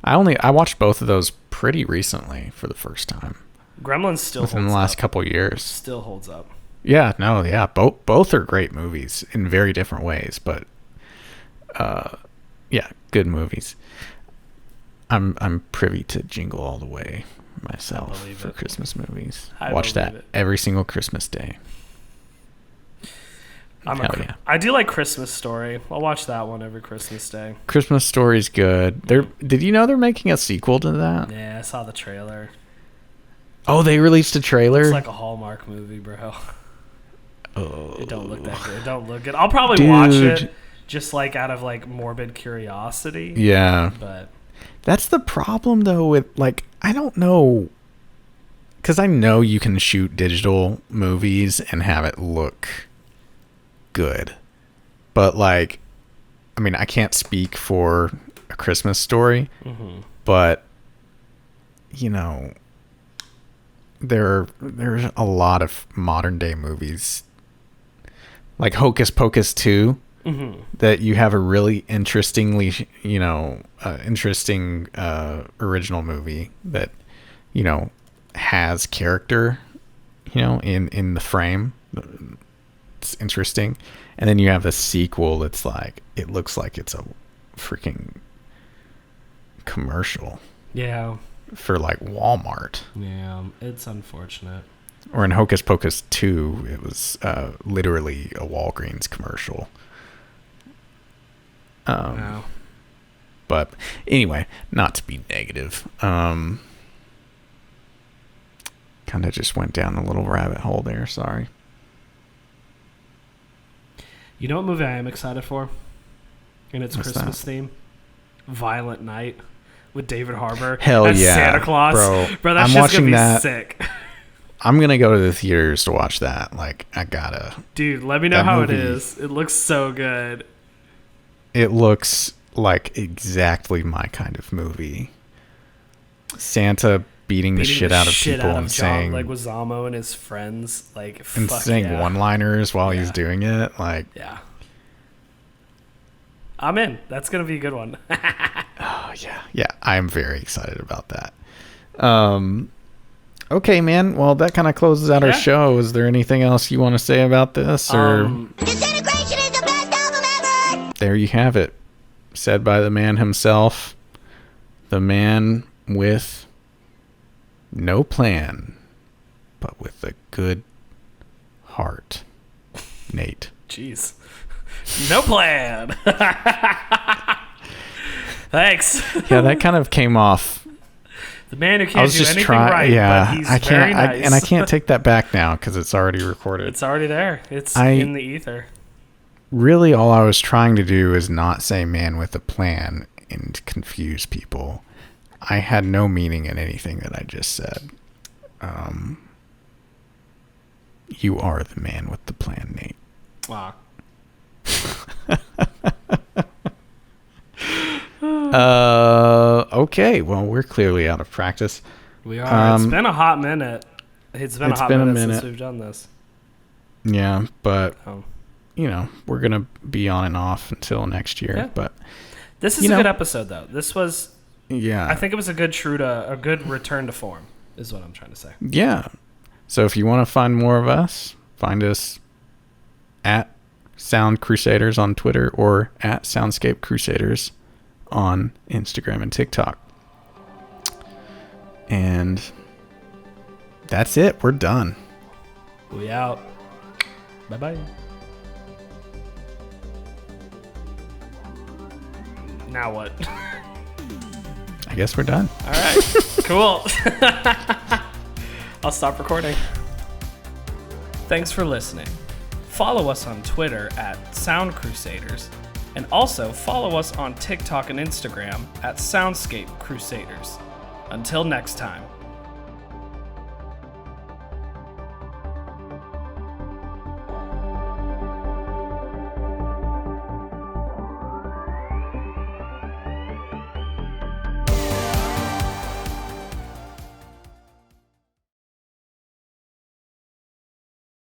I watched both of those pretty recently for the first time. Gremlins still holds up. Within the last couple of years. Still holds up. Both are great movies in very different ways, but good movies. I'm privy to Jingle All the Way myself for Christmas movies. Watch that every single Christmas day. I do like Christmas Story. I'll watch that one every Christmas day. Christmas Story's good. Did you know they're making a sequel to that? Yeah, I saw the trailer. Oh, they released a trailer? It's like a Hallmark movie, bro. Oh. It don't look that good. It don't look good. I'll probably watch it just like out of like morbid curiosity. Yeah. But that's the problem though with like, I don't know, because I know you can shoot digital movies and have it look good, but like, I mean, I can't speak for A Christmas Story, but there's a lot of modern day movies like Hocus Pocus 2 that you have a really interesting original movie that has character in the frame. It's interesting, and then you have the sequel that's like, it looks like it's a freaking commercial for like Walmart. It's unfortunate. Or in Hocus Pocus 2, it was literally a Walgreens commercial. No. But anyway, not to be negative. Kind of just went down a little rabbit hole there. Sorry. You know what movie I am excited for? In its What's Christmas that? theme? Violent Night with David Harbour. Hell as yeah, Santa Claus. bro. That I'm shit's watching gonna be that. sick. I'm gonna go to the theaters to watch that. Like, I gotta. Dude, let me know how it is. It looks so good. It looks like exactly my kind of movie. Santa beating the shit out of people and saying like Leguizamo and his friends, like and saying one-liners while he's doing it. Like, yeah, I'm in. That's gonna be a good one. Oh yeah. I'm very excited about that. Okay, man. Well, that kind of closes out our show. Is there anything else you want to say about this? Or Disintegration is the best album ever! There you have it, said by the man himself, the man with no plan, but with a good heart, Nate. Jeez, no plan. Thanks. Yeah, that kind of came off. The man who can't do anything right, but he's very nice. And I can't take that back now because it's already recorded. It's already there. It's in the ether. Really, all I was trying to do is not say man with a plan and confuse people. I had no meaning in anything that I just said. You are the man with the plan, Nate. Wow. Okay, well, we're clearly out of practice. We are. It's been a hot minute. It's been a minute since we've done this. Yeah, but we're gonna be on and off until next year. Yeah. But this is a good episode, though. This was. Yeah. I think it was a good return to form, is what I'm trying to say. Yeah. So if you want to find more of us, find us at Sound Crusaders on Twitter or at Soundscape Crusaders on Instagram and TikTok. And that's it. We're done. We out. Bye-bye. Now what? I guess we're done. All right. Cool. I'll stop recording. Thanks for listening. Follow us on Twitter at Sound Crusaders, and also follow us on TikTok and Instagram at Soundscape Crusaders. Until next time.